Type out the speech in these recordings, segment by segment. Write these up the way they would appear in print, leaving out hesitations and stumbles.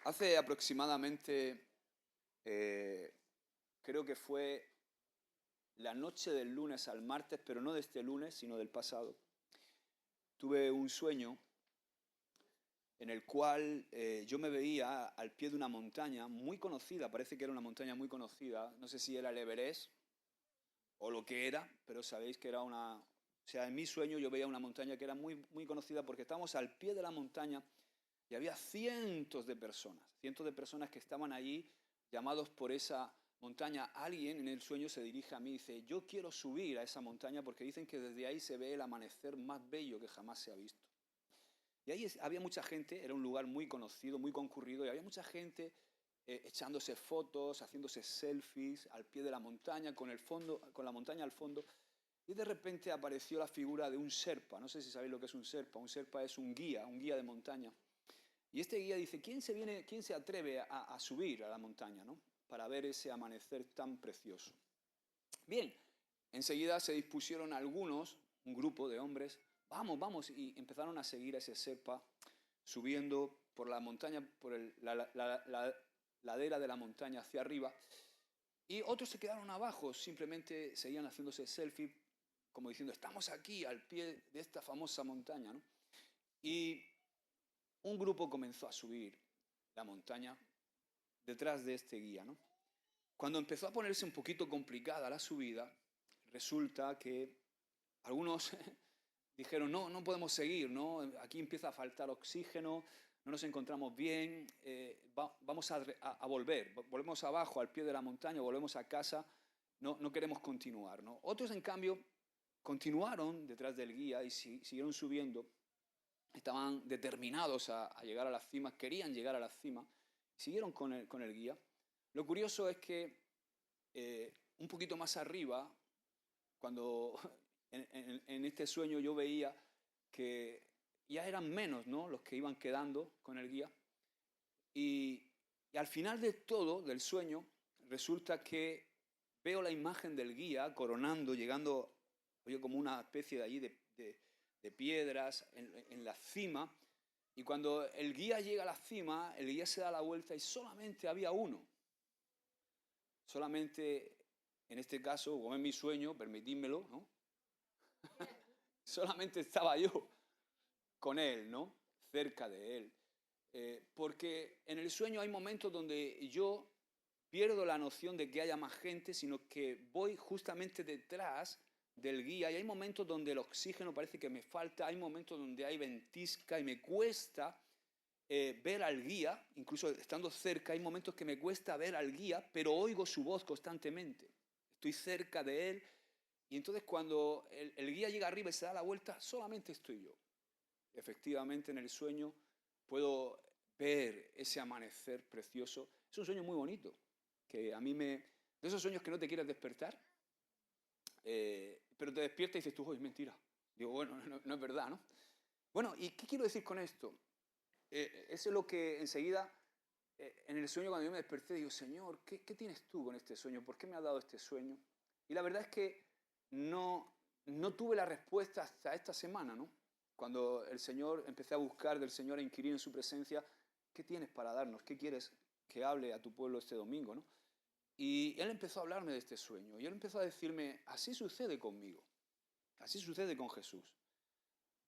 Hace aproximadamente, creo que fue la noche del lunes al martes, pero no de este lunes, sino del pasado, tuve un sueño en el cual yo me veía al pie de una montaña muy conocida, parece que era una montaña muy conocida, no sé si era el Everest o lo que era, pero sabéis que era una... O sea, en mi sueño yo veía una montaña que era muy conocida porque estábamos al pie de la montaña y había cientos de personas que estaban allí llamados por esa montaña. Alguien en el sueño se dirige a mí y dice, yo quiero subir a esa montaña porque dicen que desde ahí se ve el amanecer más bello que jamás se ha visto. Y ahí había mucha gente, era un lugar muy conocido, muy concurrido, y había mucha gente echándose fotos, haciéndose selfies al pie de la montaña, con la montaña al fondo. Y de repente apareció la figura de un Sherpa. No sé si sabéis lo que es un Sherpa. Un Sherpa es un guía de montaña. Y este guía dice, quién se atreve a subir a la montaña, ¿no? Para ver ese amanecer tan precioso? Bien, enseguida se dispusieron algunos, un grupo de hombres, vamos, vamos, y empezaron a seguir a ese Sherpa subiendo por la montaña, por la ladera de la montaña hacia arriba, y otros se quedaron abajo, simplemente seguían haciéndose selfie, como diciendo, estamos aquí al pie de esta famosa montaña, ¿no? Y un grupo comenzó a subir la montaña detrás de este guía, ¿no? Cuando empezó a ponerse un poquito complicada la subida, resulta que algunos dijeron, no, no podemos seguir, ¿no? Aquí empieza a faltar oxígeno, no nos encontramos bien, vamos a volver, volvemos abajo al pie de la montaña, volvemos a casa, no queremos continuar, ¿no? Otros, en cambio, continuaron detrás del guía y siguieron subiendo, estaban determinados a llegar a la cima, querían llegar a la cima, siguieron con el guía. Lo curioso es que un poquito más arriba, cuando en este sueño yo veía que ya eran menos, ¿no?, los que iban quedando con el guía. Y al final de todo, del sueño, resulta que veo la imagen del guía coronando, llegando, oye, como una especie de allí de piedras en la cima. Y cuando el guía llega a la cima, el guía se da la vuelta y solamente había uno. Solamente, en este caso, como es mi sueño, permitídmelo, ¿no? Solamente estaba yo con él, ¿no? Cerca de él. Porque en el sueño hay momentos donde yo pierdo la noción de que haya más gente, sino que voy justamente detrás del guía y hay momentos donde el oxígeno parece que me falta, hay momentos donde hay ventisca y me cuesta ver al guía, incluso estando cerca, hay momentos que me cuesta ver al guía, pero oigo su voz constantemente. Estoy cerca de él y entonces cuando el guía llega arriba y se da la vuelta, solamente estoy yo. Efectivamente, en el sueño puedo ver ese amanecer precioso. Es un sueño muy bonito, que a mí me... De esos sueños que no te quieres despertar, pero te despiertas y dices tú, oh, es mentira. Digo, bueno, no es verdad, ¿no? Bueno, ¿y qué quiero decir con esto? Eso es lo que enseguida, en el sueño cuando yo me desperté, digo, Señor, ¿qué tienes tú con este sueño? ¿Por qué me has dado este sueño? Y la verdad es que no tuve la respuesta hasta esta semana, ¿no? Cuando el Señor, empecé a buscar del Señor, a inquirir en su presencia, ¿qué tienes para darnos? ¿Qué quieres que hable a tu pueblo este domingo, ¿no? Y Él empezó a hablarme de este sueño, y Él empezó a decirme, así sucede conmigo, así sucede con Jesús.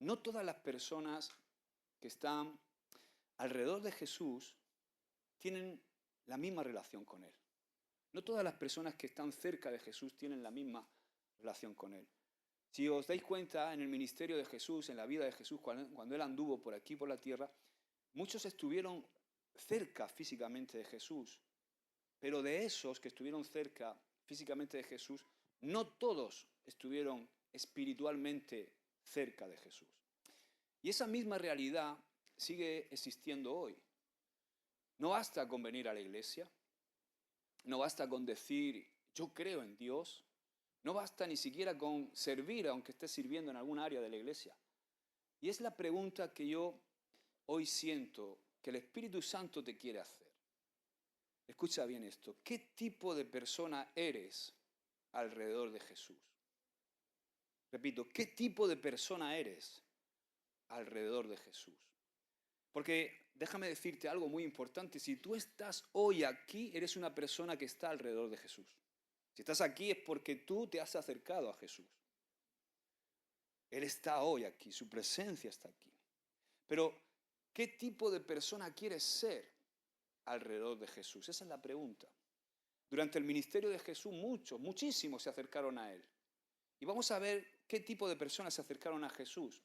No todas las personas que están alrededor de Jesús tienen la misma relación con Él. No todas las personas que están cerca de Jesús tienen la misma relación con Él. Si os dais cuenta, en el ministerio de Jesús, en la vida de Jesús, cuando Él anduvo por aquí, por la tierra, muchos estuvieron cerca físicamente de Jesús, pero de esos que estuvieron cerca físicamente de Jesús, no todos estuvieron espiritualmente cerca de Jesús. Y esa misma realidad sigue existiendo hoy. No basta con venir a la iglesia, no basta con decir yo creo en Dios, no basta ni siquiera con servir aunque estés sirviendo en algún área de la iglesia. Y es la pregunta que yo hoy siento que el Espíritu Santo te quiere hacer. Escucha bien esto, ¿qué tipo de persona eres alrededor de Jesús? Repito, ¿qué tipo de persona eres alrededor de Jesús? Porque déjame decirte algo muy importante. Si tú estás hoy aquí, eres una persona que está alrededor de Jesús. Si estás aquí es porque tú te has acercado a Jesús. Él está hoy aquí, su presencia está aquí. Pero, ¿qué tipo de persona quieres ser alrededor de Jesús? Esa es la pregunta. Durante el ministerio de Jesús, muchísimos se acercaron a Él. Y vamos a ver qué tipo de personas se acercaron a Jesús.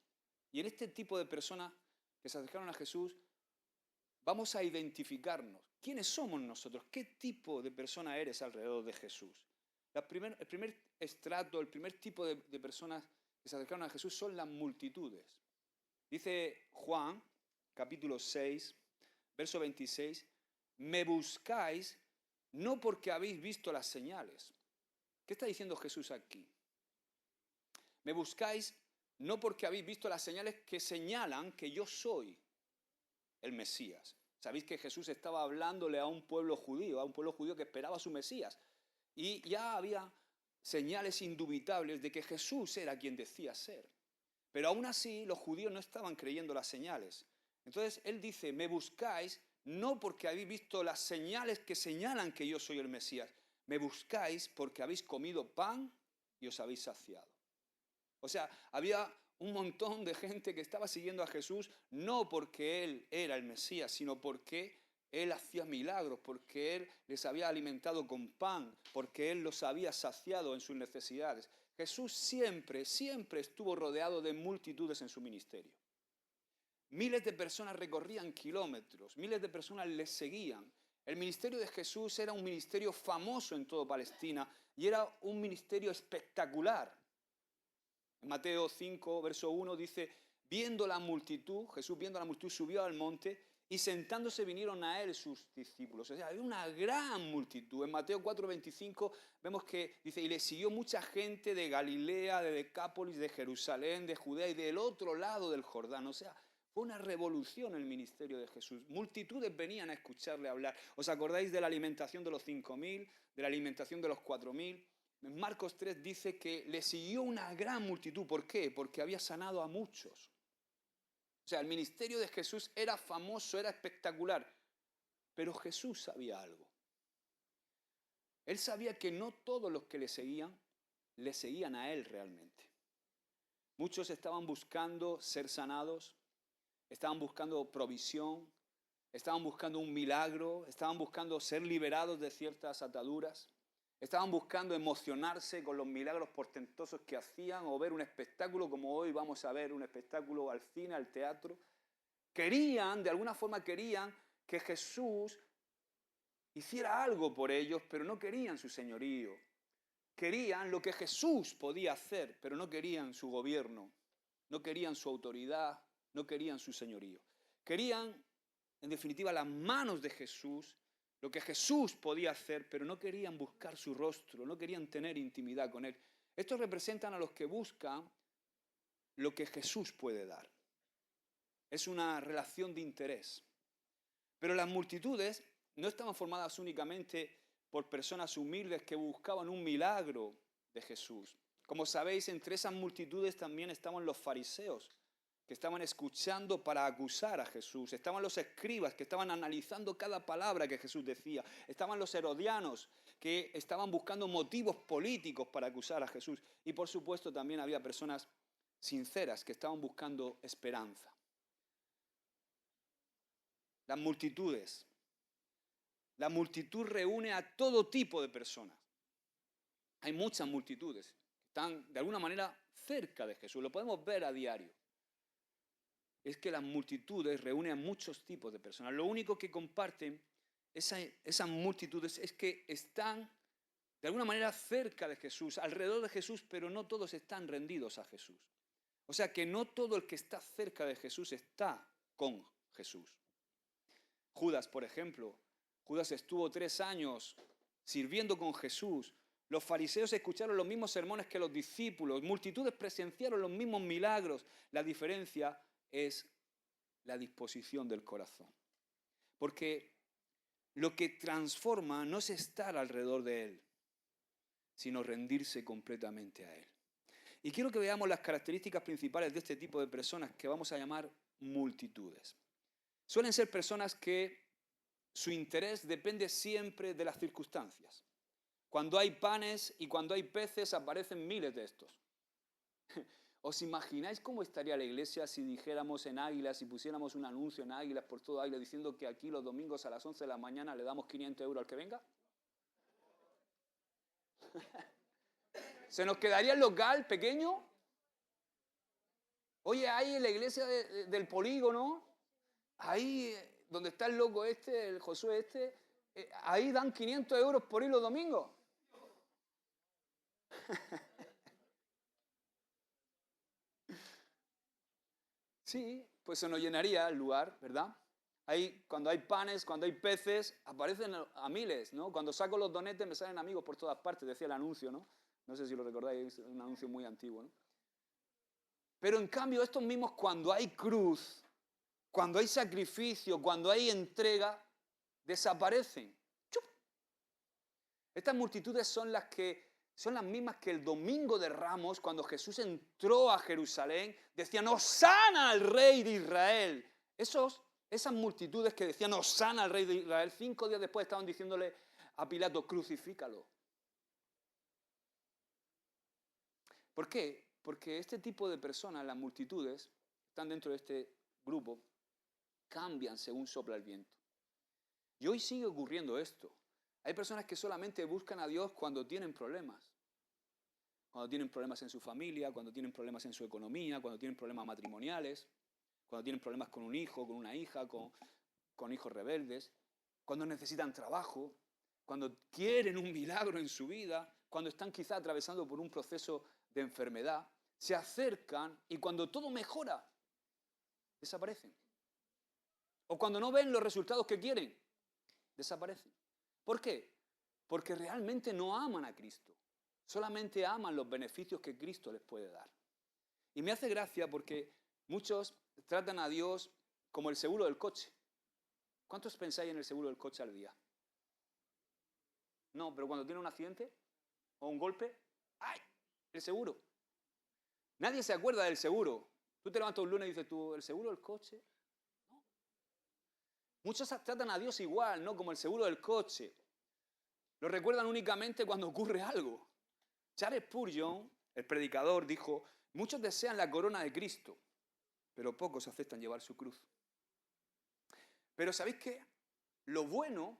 Y en este tipo de personas que se acercaron a Jesús, vamos a identificarnos. ¿Quiénes somos nosotros? ¿Qué tipo de persona eres alrededor de Jesús? El primer estrato, el primer tipo de personas que se acercaron a Jesús son las multitudes. Dice Juan, capítulo 6, verso 26, me buscáis no porque habéis visto las señales. ¿Qué está diciendo Jesús aquí? Me buscáis no porque habéis visto las señales que señalan que yo soy el Mesías. Sabéis que Jesús estaba hablándole a un pueblo judío que esperaba a su Mesías. Y ya había señales indubitables de que Jesús era quien decía ser. Pero aún así los judíos no estaban creyendo las señales. Entonces él dice, me buscáis no porque habéis visto las señales que señalan que yo soy el Mesías. Me buscáis porque habéis comido pan y os habéis saciado. O sea, había un montón de gente que estaba siguiendo a Jesús no porque Él era el Mesías, sino porque Él hacía milagros, porque Él les había alimentado con pan, porque Él los había saciado en sus necesidades. Jesús siempre estuvo rodeado de multitudes en su ministerio. Miles de personas recorrían kilómetros, miles de personas les seguían. El ministerio de Jesús era un ministerio famoso en toda Palestina y era un ministerio espectacular. En Mateo 5, verso 1 dice, viendo la multitud, Jesús viendo la multitud subió al monte y sentándose vinieron a él sus discípulos. O sea, había una gran multitud. En Mateo 4, 25 vemos que dice, y le siguió mucha gente de Galilea, de Decápolis, de Jerusalén, de Judea y del otro lado del Jordán. O sea, fue una revolución el ministerio de Jesús. Multitudes venían a escucharle hablar. ¿Os acordáis de la alimentación de los 5.000, de la alimentación de los 4.000? En Marcos 3 dice que le siguió una gran multitud. ¿Por qué? Porque había sanado a muchos. O sea, el ministerio de Jesús era famoso, era espectacular. Pero Jesús sabía algo. Él sabía que no todos los que le seguían a Él realmente. Muchos estaban buscando ser sanados, estaban buscando provisión, estaban buscando un milagro, estaban buscando ser liberados de ciertas ataduras. Estaban buscando emocionarse con los milagros portentosos que hacían o ver un espectáculo como hoy vamos a ver un espectáculo al cine, al teatro. De alguna forma querían que Jesús hiciera algo por ellos, pero no querían su señorío. Querían lo que Jesús podía hacer, pero no querían su gobierno, no querían su autoridad, no querían su señorío. Querían, en definitiva, las manos de Jesús, lo que Jesús podía hacer, pero no querían buscar su rostro, no querían tener intimidad con Él. Estos representan a los que buscan lo que Jesús puede dar. Es una relación de interés. Pero las multitudes no estaban formadas únicamente por personas humildes que buscaban un milagro de Jesús. Como sabéis, entre esas multitudes también estaban los fariseos, que estaban escuchando para acusar a Jesús. Estaban los escribas, que estaban analizando cada palabra que Jesús decía. Estaban los herodianos, que estaban buscando motivos políticos para acusar a Jesús. Y por supuesto también había personas sinceras que estaban buscando esperanza. Las multitudes. La multitud reúne a todo tipo de personas. Hay muchas multitudes que están de alguna manera cerca de Jesús. Lo podemos ver a diario. Es que las multitudes reúnen a muchos tipos de personas. Lo único que comparten esas multitudes es que están de alguna manera cerca de Jesús, alrededor de Jesús, pero no todos están rendidos a Jesús. O sea que no todo el que está cerca de Jesús está con Jesús. Judas, por ejemplo, Judas estuvo 3 años sirviendo con Jesús. Los fariseos escucharon los mismos sermones que los discípulos. Multitudes presenciaron los mismos milagros. La diferencia es la disposición del corazón. Porque lo que transforma no es estar alrededor de Él, sino rendirse completamente a Él. Y quiero que veamos las características principales de este tipo de personas que vamos a llamar multitudes. Suelen ser personas que su interés depende siempre de las circunstancias. Cuando hay panes y cuando hay peces aparecen miles de estos. ¿Os imagináis cómo estaría la iglesia si dijéramos en Águilas, si pusiéramos un anuncio en Águilas por todo Águilas diciendo que aquí los domingos a las 11 de la mañana le damos 500 euros al que venga? ¿Se nos quedaría el local pequeño? Oye, ahí en la iglesia del polígono, ahí donde está el loco este, el Josué este, ahí dan 500 euros por ir los domingos. Sí, pues se nos llenaría el lugar, ¿verdad? Cuando hay panes, cuando hay peces, aparecen a miles, ¿no? Cuando saco los donetes me salen amigos por todas partes, decía el anuncio, ¿no? No sé si lo recordáis, es un anuncio muy antiguo, ¿no? Pero en cambio, estos mismos, cuando hay cruz, cuando hay sacrificio, cuando hay entrega, desaparecen. ¡Chup! Estas multitudes son las mismas que el domingo de Ramos, cuando Jesús entró a Jerusalén, decían, ¡Hosana al Rey de Israel! Esas multitudes que decían, ¡Hosana al Rey de Israel! 5 días después estaban diciéndole a Pilato, ¡crucifícalo! ¿Por qué? Porque este tipo de personas, las multitudes, están dentro de este grupo, cambian según sopla el viento. Y hoy sigue ocurriendo esto. Hay personas que solamente buscan a Dios cuando tienen problemas. Cuando tienen problemas en su familia, cuando tienen problemas en su economía, cuando tienen problemas matrimoniales, cuando tienen problemas con un hijo, con una hija, con hijos rebeldes, cuando necesitan trabajo, cuando quieren un milagro en su vida, cuando están quizá atravesando por un proceso de enfermedad, se acercan y cuando todo mejora, desaparecen. O cuando no ven los resultados que quieren, desaparecen. ¿Por qué? Porque realmente no aman a Cristo. Solamente aman los beneficios que Cristo les puede dar. Y me hace gracia porque muchos tratan a Dios como el seguro del coche. ¿Cuántos pensáis en el seguro del coche al día? No, pero cuando tiene un accidente o un golpe, ¡ay! El seguro. Nadie se acuerda del seguro. Tú te levantas un lunes y dices tú, ¿el seguro del coche? No. Muchos tratan a Dios igual, ¿no? Como el seguro del coche. Lo recuerdan únicamente cuando ocurre algo. Charles Spurgeon, el predicador, dijo, muchos desean la corona de Cristo, pero pocos aceptan llevar su cruz. Pero ¿sabéis qué? Lo bueno,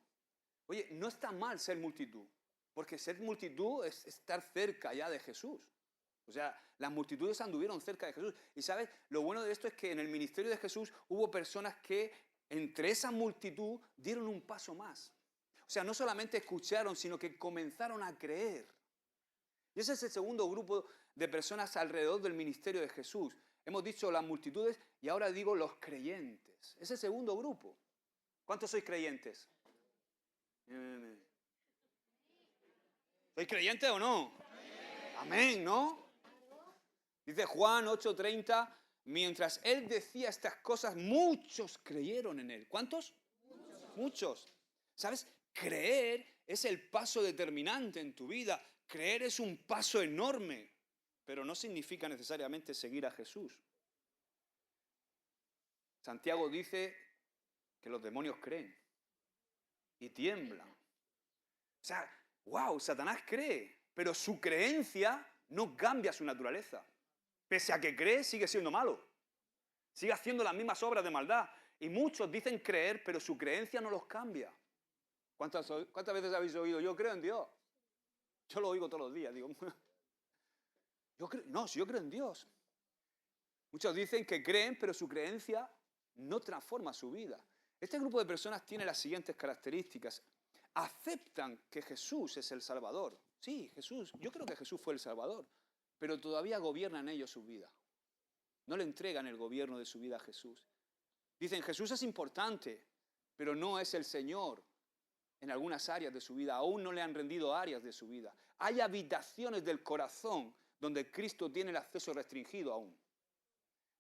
oye, no está mal ser multitud, porque ser multitud es estar cerca ya de Jesús. O sea, las multitudes anduvieron cerca de Jesús. Y ¿sabes? Lo bueno de esto es que en el ministerio de Jesús hubo personas que entre esa multitud dieron un paso más. O sea, no solamente escucharon, sino que comenzaron a creer. Y ese es el segundo grupo de personas alrededor del ministerio de Jesús. Hemos dicho las multitudes y ahora digo los creyentes. Ese segundo grupo. ¿Cuántos sois creyentes? ¿Sois creyentes o no? Amén, ¿no? Dice Juan 8:30, mientras él decía estas cosas, muchos creyeron en él. ¿Cuántos? Muchos. ¿Sabes? Creer es el paso determinante en tu vida. Creer es un paso enorme, pero no significa necesariamente seguir a Jesús. Santiago dice que los demonios creen y tiemblan. O sea, wow, Satanás cree, pero su creencia no cambia su naturaleza. Pese a que cree, sigue siendo malo. Sigue haciendo las mismas obras de maldad. Y muchos dicen creer, pero su creencia no los cambia. ¿Cuántas veces habéis oído? Yo creo en Dios. Yo lo oigo todos los días. Digo, si yo creo en Dios. Muchos dicen que creen, pero su creencia no transforma su vida. Este grupo de personas tiene las siguientes características. Aceptan que Jesús es el Salvador. Sí, Jesús. Yo creo que Jesús fue el Salvador. Pero todavía gobiernan ellos su vida. No le entregan el gobierno de su vida a Jesús. Dicen, Jesús es importante, pero no es el Señor en algunas áreas de su vida. Aún no le han rendido áreas de su vida. Hay habitaciones del corazón donde Cristo tiene el acceso restringido aún.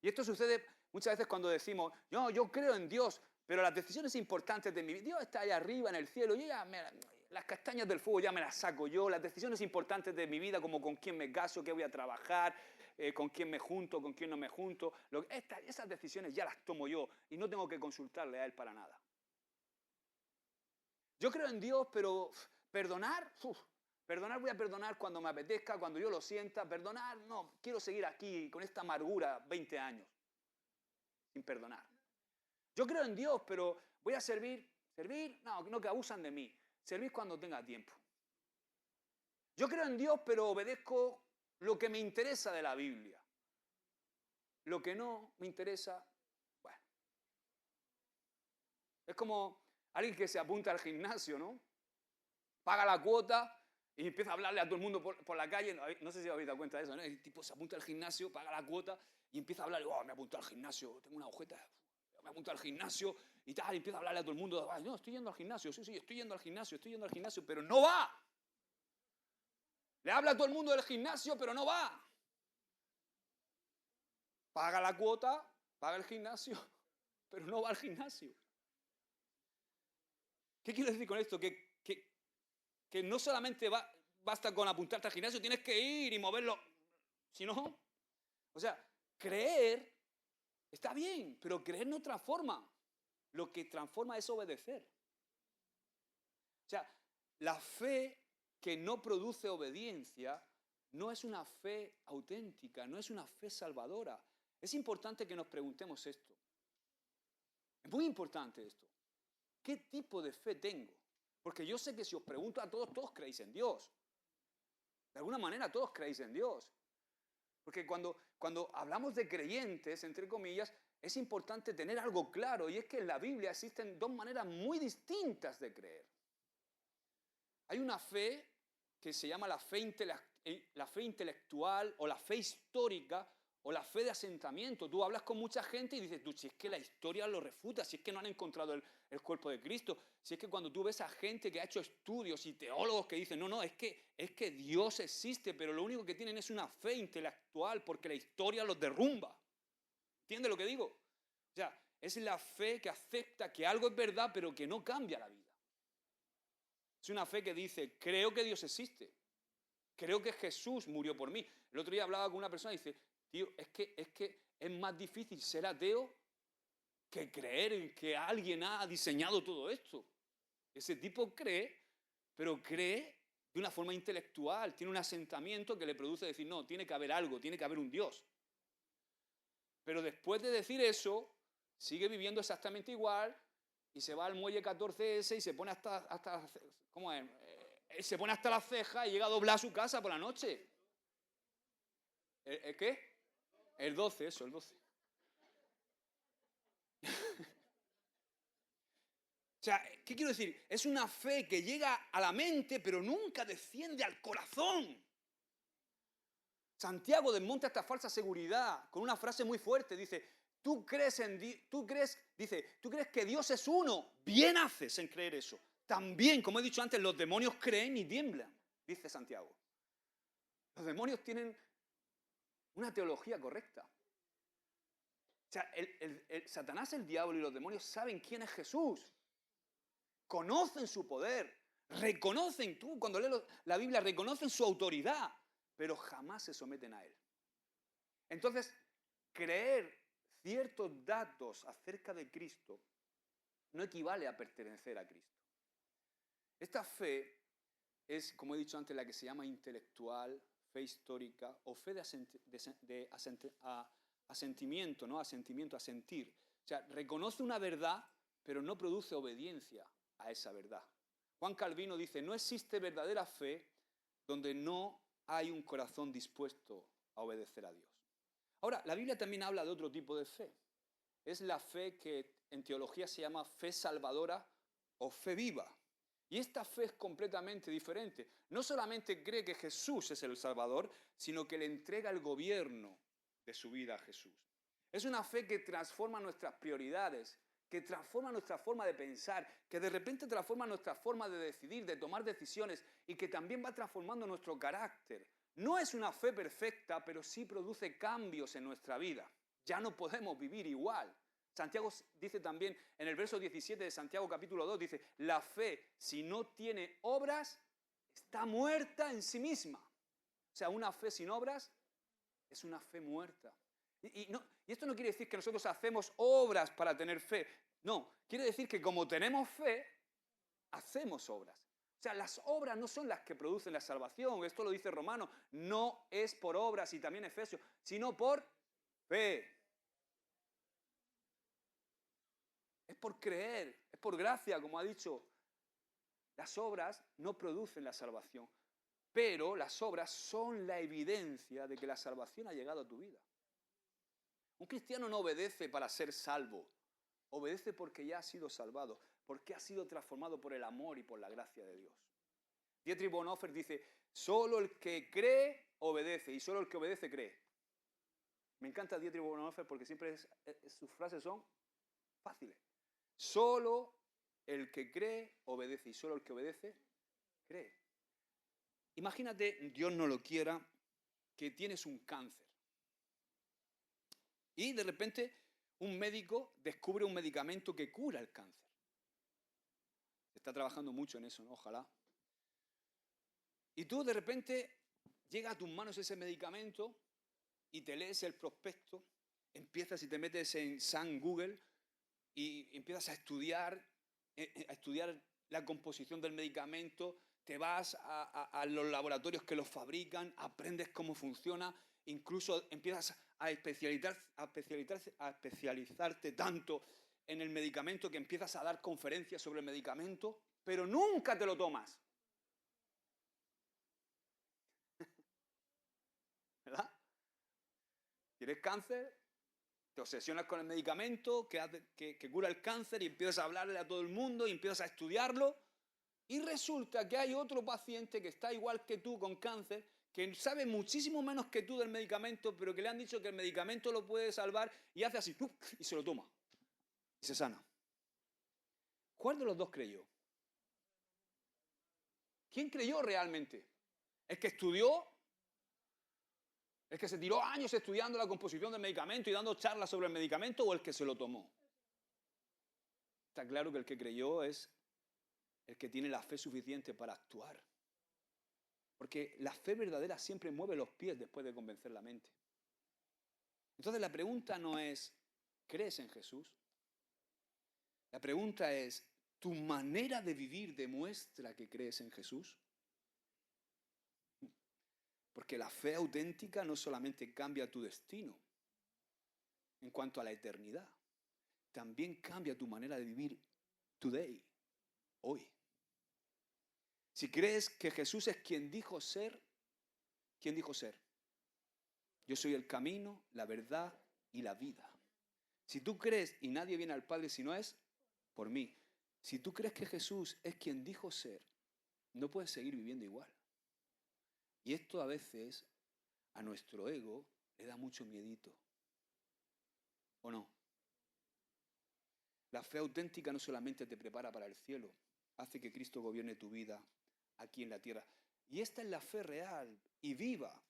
Y esto sucede muchas veces cuando decimos, no, yo creo en Dios, pero las decisiones importantes de mi vida, Dios está allá arriba en el cielo, las castañas del fuego ya me las saco yo, las decisiones importantes de mi vida, como con quién me caso, qué voy a trabajar, con quién me junto, con quién no me junto. Esas decisiones ya las tomo yo y no tengo que consultarle a Él para nada. Yo creo en Dios, pero perdonar, perdonar voy a perdonar cuando me apetezca, cuando yo lo sienta. Perdonar, no, quiero seguir aquí con esta amargura 20 años, sin perdonar. Yo creo en Dios, pero voy a servir, no que abusan de mí. Servir cuando tenga tiempo. Yo creo en Dios, pero obedezco lo que me interesa de la Biblia. Lo que no me interesa, bueno. Es como alguien que se apunta al gimnasio, ¿no? Paga la cuota y empieza a hablarle a todo el mundo por la calle. No sé si habéis dado cuenta de eso, ¿no? El tipo se apunta al gimnasio, paga la cuota y empieza a hablarle, me apunto al gimnasio, tengo una agujeta, me apunto al gimnasio y tal, y empieza a hablarle a todo el mundo, no, estoy yendo al gimnasio, sí, estoy yendo al gimnasio, pero no va. Le habla a todo el mundo del gimnasio, pero no va. Paga la cuota, paga el gimnasio, pero no va al gimnasio. ¿Qué quiero decir con esto? Que no solamente basta con apuntarte al gimnasio, tienes que ir y moverlo. Si no, o sea, creer está bien, pero creer no transforma. Lo que transforma es obedecer. O sea, la fe que no produce obediencia no es una fe auténtica, no es una fe salvadora. Es importante que nos preguntemos esto. Es muy importante esto. ¿Qué tipo de fe tengo? Porque yo sé que si os pregunto a todos creéis en Dios. De alguna manera todos creéis en Dios. Porque cuando hablamos de creyentes, entre comillas, es importante tener algo claro, y es que en la Biblia existen dos maneras muy distintas de creer. Hay una fe que se llama la fe intelectual o la fe histórica o la fe de asentamiento. Tú hablas con mucha gente y dices, si es que la historia lo refuta, si es que no han encontrado el cuerpo de Cristo, si es que cuando tú ves a gente que ha hecho estudios y teólogos que dicen, no, es que Dios existe, pero lo único que tienen es una fe intelectual porque la historia los derrumba. ¿Entiendes lo que digo? O sea, es la fe que acepta que algo es verdad, pero que no cambia la vida. Es una fe que dice, creo que Dios existe. Creo que Jesús murió por mí. El otro día hablaba con una persona y dice, tío, es que es más difícil ser ateo que creer en que alguien ha diseñado todo esto. Ese tipo cree, pero cree de una forma intelectual, tiene un asentamiento que le produce decir, no, tiene que haber algo, tiene que haber un Dios. Pero después de decir eso, sigue viviendo exactamente igual y se va al muelle 14S y se pone hasta ¿cómo es? Se pone hasta las cejas y llega a doblar su casa por la noche. ¿El qué? El 12, eso, el 12. O sea, ¿qué quiero decir? Es una fe que llega a la mente, pero nunca desciende al corazón. Santiago desmonta esta falsa seguridad con una frase muy fuerte. Dice, tú crees que Dios es uno. Bien haces en creer eso. También, como he dicho antes, los demonios creen y tiemblan, dice Santiago. Los demonios tienen una teología correcta. O sea, Satanás, el diablo y los demonios saben quién es Jesús. Conocen su poder. Reconocen, tú cuando lees la Biblia, reconocen su autoridad, pero jamás se someten a él. Entonces, creer ciertos datos acerca de Cristo no equivale a pertenecer a Cristo. Esta fe es, como he dicho antes, la que se llama intelectual, fe histórica o fe de asentimiento, ¿no? Asentimiento, asentir. O sea, reconoce una verdad, pero no produce obediencia a esa verdad. Juan Calvino dice, no existe verdadera fe donde no hay un corazón dispuesto a obedecer a Dios. Ahora, la Biblia también habla de otro tipo de fe. Es la fe que en teología se llama fe salvadora o fe viva. Y esta fe es completamente diferente. No solamente cree que Jesús es el Salvador, sino que le entrega el gobierno de su vida a Jesús. Es una fe que transforma nuestras prioridades, que transforma nuestra forma de pensar, que de repente transforma nuestra forma de decidir, de tomar decisiones y que también va transformando nuestro carácter. No es una fe perfecta, pero sí produce cambios en nuestra vida. Ya no podemos vivir igual. Santiago dice también, en el verso 17 de Santiago capítulo 2, dice, la fe, si no tiene obras, está muerta en sí misma. O sea, una fe sin obras Es una fe muerta. Y esto no quiere decir que nosotros hacemos obras para tener fe. No, quiere decir que como tenemos fe, hacemos obras. O sea, las obras no son las que producen la salvación. Esto lo dice Romano. No es por obras y también Efesios, sino por fe. Es por creer, es por gracia, como ha dicho. Las obras no producen la salvación, pero las obras son la evidencia de que la salvación ha llegado a tu vida. Un cristiano no obedece para ser salvo, obedece porque ya ha sido salvado, porque ha sido transformado por el amor y por la gracia de Dios. Dietrich Bonhoeffer dice, solo el que cree, obedece, y solo el que obedece, cree. Me encanta Dietrich Bonhoeffer porque siempre sus frases son fáciles. Solo el que cree, obedece, y solo el que obedece, cree. Imagínate, Dios no lo quiera, que tienes un cáncer. Y de repente un médico descubre un medicamento que cura el cáncer. Se está trabajando mucho en eso, ¿no? Ojalá. Y tú de repente llega a tus manos ese medicamento y te lees el prospecto, empiezas y te metes en San Google y empiezas a estudiar la composición del medicamento, te vas a los laboratorios que los fabrican, aprendes cómo funciona, incluso empiezas a especializarte tanto en el medicamento que empiezas a dar conferencias sobre el medicamento, pero nunca te lo tomas. ¿Verdad? ¿Tienes cáncer? Te obsesionas con el medicamento que cura el cáncer y empiezas a hablarle a todo el mundo y empiezas a estudiarlo. Y resulta que hay otro paciente que está igual que tú con cáncer, que sabe muchísimo menos que tú del medicamento, pero que le han dicho que el medicamento lo puede salvar y hace así, y se lo toma. Y se sana. ¿Cuál de los dos creyó? ¿Quién creyó realmente? ¿El que estudió? ¿El que se tiró años estudiando la composición del medicamento y dando charlas sobre el medicamento o el que se lo tomó? Está claro que el que creyó es el que tiene la fe suficiente para actuar. Porque la fe verdadera siempre mueve los pies después de convencer la mente. Entonces la pregunta no es, ¿crees en Jesús? La pregunta es, ¿tu manera de vivir demuestra que crees en Jesús? Porque la fe auténtica no solamente cambia tu destino en cuanto a la eternidad, también cambia tu manera de vivir today, hoy. Si crees que Jesús es quien dijo ser, ¿quién dijo ser? Yo soy el camino, la verdad y la vida. Si tú crees y nadie viene al Padre si no es por mí, si tú crees que Jesús es quien dijo ser, no puedes seguir viviendo igual. Y esto a veces a nuestro ego le da mucho miedito. ¿O no? La fe auténtica no solamente te prepara para el cielo, hace que Cristo gobierne tu vida aquí en la tierra. Y esta es la fe real y viva.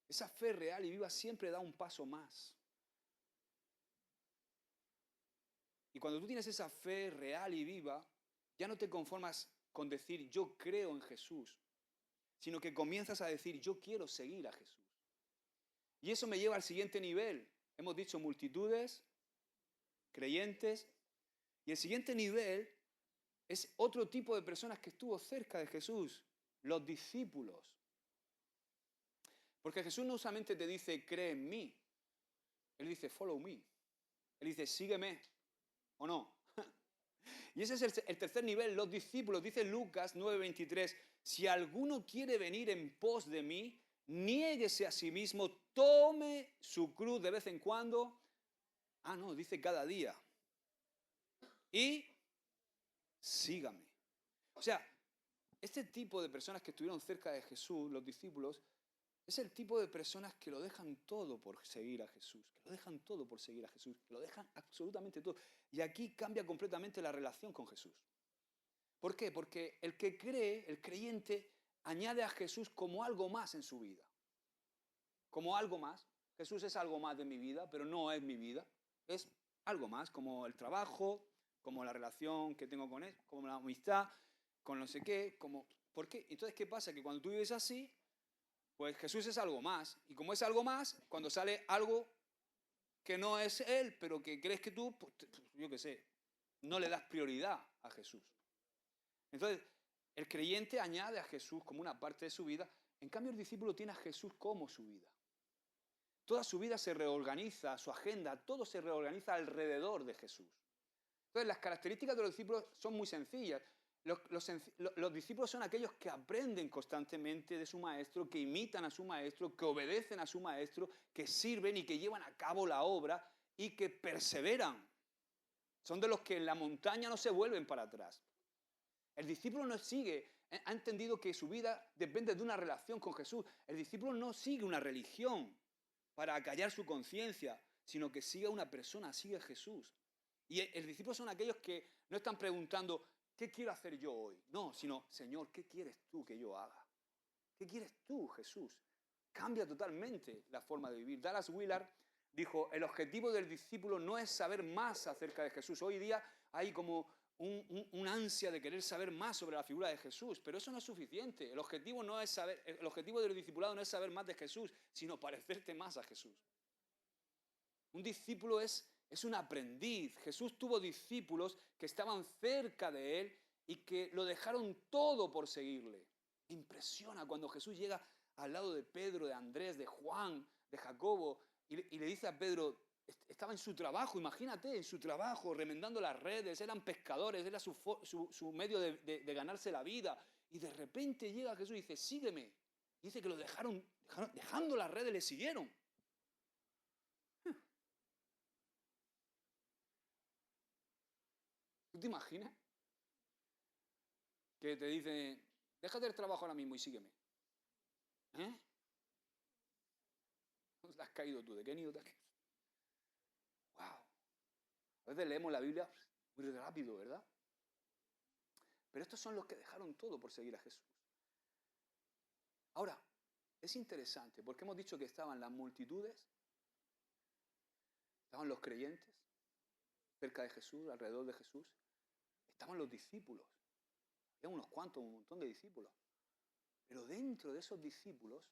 Esa fe real y viva siempre da un paso más. Y cuando tú tienes esa fe real y viva, ya no te conformas con decir yo creo en Jesús, sino que comienzas a decir yo quiero seguir a Jesús. Y eso me lleva al siguiente nivel. Hemos dicho multitudes, creyentes, y el siguiente nivel es otro tipo de personas que estuvo cerca de Jesús, los discípulos. Porque Jesús no solamente te dice cree en mí, Él dice follow me, Él dice sígueme, ¿o no? Y ese es el tercer nivel, los discípulos. Dice Lucas 9:23, si alguno quiere venir en pos de mí, niéguese a sí mismo, tome su cruz de vez en cuando. Ah, no, dice cada día. Y sígame. O sea, este tipo de personas que estuvieron cerca de Jesús, los discípulos, es el tipo de personas que lo dejan todo por seguir a Jesús, que lo dejan todo por seguir a Jesús, que lo dejan absolutamente todo. Y aquí cambia completamente la relación con Jesús. ¿Por qué? Porque el que cree, el creyente, añade a Jesús como algo más en su vida. Como algo más. Jesús es algo más de mi vida, pero no es mi vida. Es algo más, como el trabajo, como la relación que tengo con él, como la amistad, con no sé qué, como... ¿Por qué? Entonces, ¿qué pasa? Que cuando tú vives así, Pues Jesús es algo más. Y como es algo más, cuando sale algo que no es Él, pero que crees que tú, pues, yo qué sé, no le das prioridad a Jesús. Entonces, el creyente añade a Jesús como una parte de su vida. En cambio, el discípulo tiene a Jesús como su vida. Toda su vida se reorganiza, su agenda, todo se reorganiza alrededor de Jesús. Entonces, las características de los discípulos son muy sencillas. Los discípulos son aquellos que aprenden constantemente de su maestro, que imitan a su maestro, que obedecen a su maestro, que sirven y que llevan a cabo la obra y que perseveran. Son de los que en la montaña no se vuelven para atrás. El discípulo no sigue, ha entendido que su vida depende de una relación con Jesús. El discípulo no sigue una religión para acallar su conciencia, sino que sigue a una persona, sigue a Jesús. Y el discípulo son aquellos que no están preguntando, ¿qué quiero hacer yo hoy? No, sino, Señor, ¿qué quieres tú que yo haga? ¿Qué quieres tú, Jesús? Cambia totalmente la forma de vivir. Dallas Willard dijo, el objetivo del discípulo no es saber más acerca de Jesús. Hoy día hay como un ansia de querer saber más sobre la figura de Jesús, pero eso no es suficiente. El objetivo del discipulado no es saber más de Jesús, sino parecerte más a Jesús. Un discípulo es un aprendiz. Jesús tuvo discípulos que estaban cerca de él y que lo dejaron todo por seguirle. Me impresiona cuando Jesús llega al lado de Pedro, de Andrés, de Juan, de Jacobo, y le dice a Pedro, estaba en su trabajo, imagínate, en su trabajo, remendando las redes, eran pescadores, era su medio de ganarse la vida, y de repente llega Jesús y dice, sígueme. Y dice que lo dejando las redes, le siguieron. ¿Tú te imaginas? Que te dicen, déjate el trabajo ahora mismo y sígueme. ¿Eh? ¿Dónde te has caído tú? ¿De qué nido te has caído? ¡Wow! A veces leemos la Biblia muy rápido, ¿verdad? Pero estos son los que dejaron todo por seguir a Jesús. Ahora, es interesante porque hemos dicho que estaban las multitudes, estaban los creyentes cerca de Jesús, alrededor de Jesús, estaban los discípulos. Había unos cuantos, un montón de discípulos. Pero dentro de esos discípulos,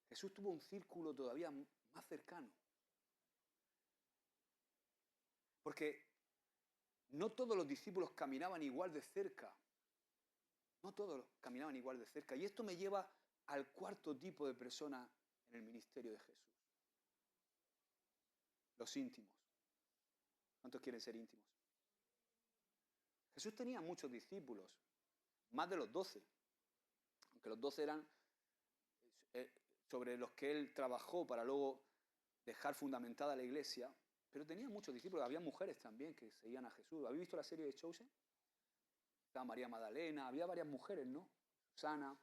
Jesús tuvo un círculo todavía más cercano. Porque no todos los discípulos caminaban igual de cerca. No todos caminaban igual de cerca. Y esto me lleva al cuarto tipo de persona en el ministerio de Jesús. Los íntimos. ¿Cuántos quieren ser íntimos? Jesús tenía muchos discípulos, más de los 12. Aunque los 12 eran sobre los que él trabajó para luego dejar fundamentada la iglesia. Pero tenía muchos discípulos, había mujeres también que seguían a Jesús. ¿Habéis visto la serie de Chosen? Estaba María Magdalena, había varias mujeres, ¿no? Susana.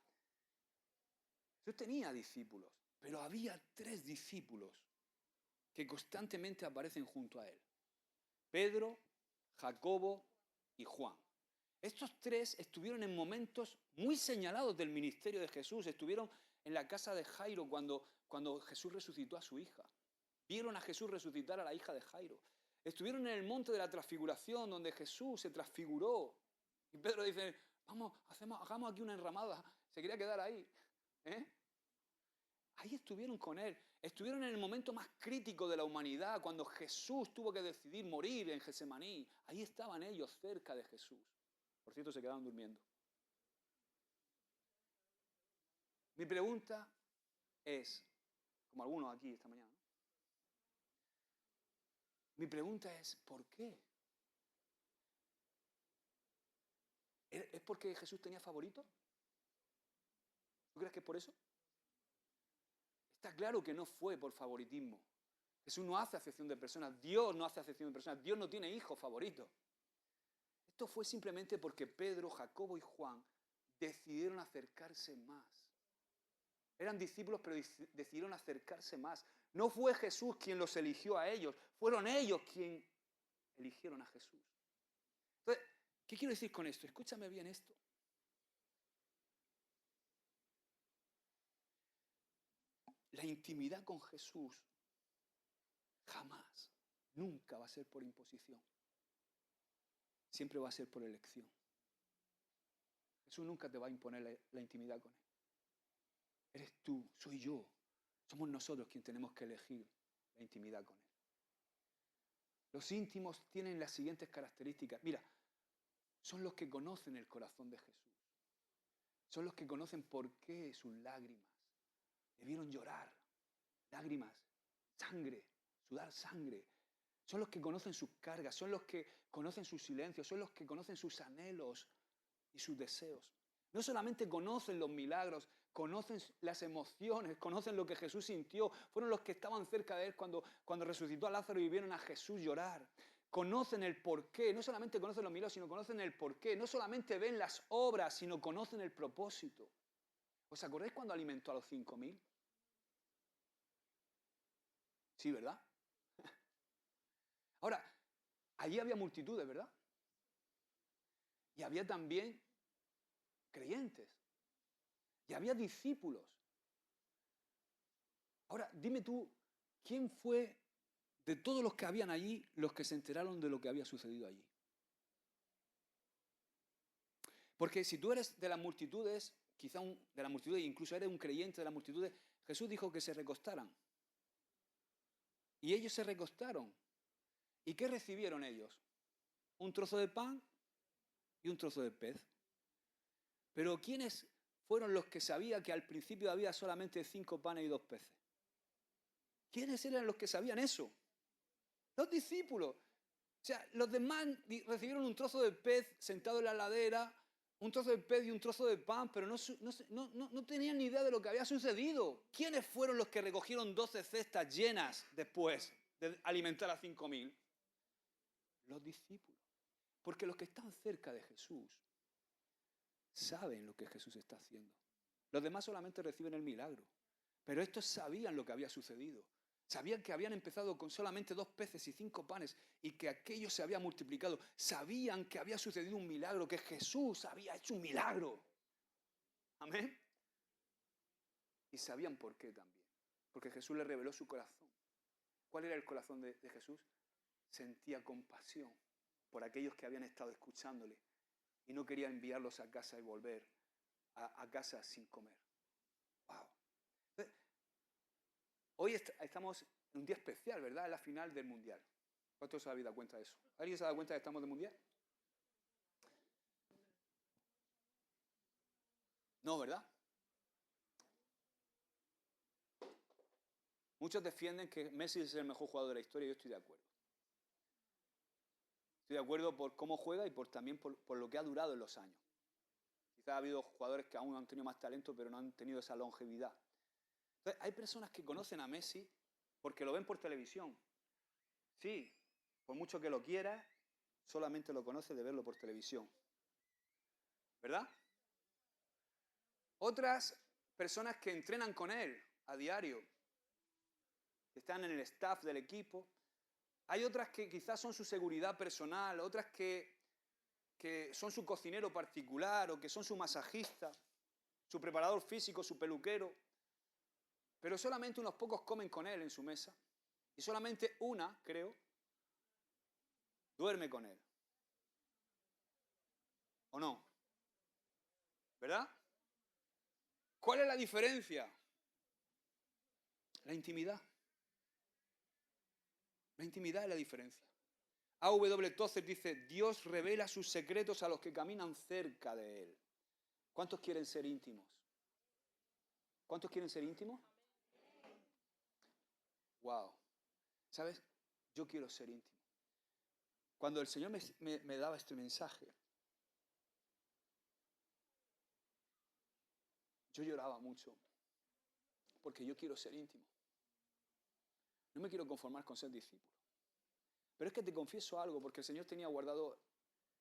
Jesús tenía discípulos, pero había 3 discípulos que constantemente aparecen junto a él. Pedro, Jacobo y Juan. Estos 3 estuvieron en momentos muy señalados del ministerio de Jesús. Estuvieron en la casa de Jairo cuando Jesús resucitó a su hija. Vieron a Jesús resucitar a la hija de Jairo. Estuvieron en el monte de la transfiguración donde Jesús se transfiguró. Y Pedro dice, vamos, hagamos aquí una enramada. Se quería quedar ahí. Ahí estuvieron con él. Estuvieron en el momento más crítico de la humanidad, cuando Jesús tuvo que decidir morir en Getsemaní. Ahí estaban ellos cerca de Jesús. Por cierto, se quedaron durmiendo. Mi pregunta es, como algunos aquí esta mañana, ¿no? Mi pregunta es, ¿por qué? ¿Es porque Jesús tenía favoritos? ¿Tú crees que es por eso? Está claro que no fue por favoritismo. Jesús no hace acepción de personas. Dios no hace acepción de personas. Dios no tiene hijos favoritos. Esto fue simplemente porque Pedro, Jacobo y Juan decidieron acercarse más. Eran discípulos, pero decidieron acercarse más. No fue Jesús quien los eligió a ellos. Fueron ellos quienes eligieron a Jesús. Entonces, ¿qué quiero decir con esto? Escúchame bien esto. La intimidad con Jesús jamás, nunca va a ser por imposición. Siempre va a ser por elección. Jesús nunca te va a imponer la intimidad con él. Eres tú, soy yo. Somos nosotros quienes tenemos que elegir la intimidad con Él. Los íntimos tienen las siguientes características. Mira, son los que conocen el corazón de Jesús. Son los que conocen por qué sus lágrimas debieron llorar. Lágrimas, sangre, sudar sangre. Son los que conocen sus cargas, son los que conocen sus silencios, son los que conocen sus anhelos y sus deseos. No solamente conocen los milagros, conocen las emociones, conocen lo que Jesús sintió. Fueron los que estaban cerca de Él cuando resucitó a Lázaro y vieron a Jesús llorar. Conocen el porqué, no solamente conocen los milagros, sino conocen el porqué. No solamente ven las obras, sino conocen el propósito. ¿Os acordáis cuando alimentó a los 5.000? Sí, ¿verdad? Ahora, allí había multitudes, ¿verdad? Y había también creyentes. Y había discípulos. Ahora, dime tú, ¿quién fue de todos los que habían allí los que se enteraron de lo que había sucedido allí? Porque si tú eres de las multitudes, quizá de las multitudes, incluso eres un creyente de las multitudes, Jesús dijo que se recostaran. Y ellos se recostaron. ¿Y qué recibieron ellos? Un trozo de pan y un trozo de pez. Pero ¿quiénes fueron los que sabían que al principio había solamente 5 panes y 2 peces? ¿Quiénes eran los que sabían eso? Los discípulos. O sea, los demás recibieron un trozo de pez sentado en la ladera, un trozo de pez y un trozo de pan, pero no tenían ni idea de lo que había sucedido. ¿Quiénes fueron los que recogieron 12 cestas llenas después de alimentar a 5.000? Los discípulos. Porque los que están cerca de Jesús saben lo que Jesús está haciendo. Los demás solamente reciben el milagro. Pero estos sabían lo que había sucedido. Sabían que habían empezado con solamente 2 peces y 5 panes y que aquello se había multiplicado. Sabían que había sucedido un milagro, que Jesús había hecho un milagro. Amén. Y sabían por qué también. Porque Jesús les reveló su corazón. ¿Cuál era el corazón de Jesús? Sentía compasión por aquellos que habían estado escuchándole y no quería enviarlos a casa y volver a casa sin comer. ¡Wow! Hoy estamos en un día especial, ¿verdad? Es la final del Mundial. ¿Cuántos se habéis dado cuenta de eso? ¿Alguien se ha dado cuenta de que estamos de Mundial? No, ¿verdad? Muchos defienden que Messi es el mejor jugador de la historia y yo estoy de acuerdo. Estoy de acuerdo por cómo juega y también por lo que ha durado en los años. Quizás ha habido jugadores que aún han tenido más talento, pero no han tenido esa longevidad. Entonces, hay personas que conocen a Messi porque lo ven por televisión. Sí, por mucho que lo quiera, solamente lo conoce de verlo por televisión. ¿Verdad? Otras personas que entrenan con él a diario, que están en el staff del equipo. Hay otras que quizás son su seguridad personal, otras que son su cocinero particular o que son su masajista, su preparador físico, su peluquero. Pero solamente unos pocos comen con él en su mesa y solamente una, creo, duerme con él. ¿O no? ¿Verdad? ¿Cuál es la diferencia? La intimidad. La intimidad es la diferencia. A.W. Tozer dice, Dios revela sus secretos a los que caminan cerca de Él. ¿Cuántos quieren ser íntimos? ¿Cuántos quieren ser íntimos? Wow. ¿Sabes? Yo quiero ser íntimo. Cuando el Señor me daba este mensaje, yo lloraba mucho, porque yo quiero ser íntimo. No me quiero conformar con ser discípulo. Pero es que te confieso algo, porque el Señor tenía guardado,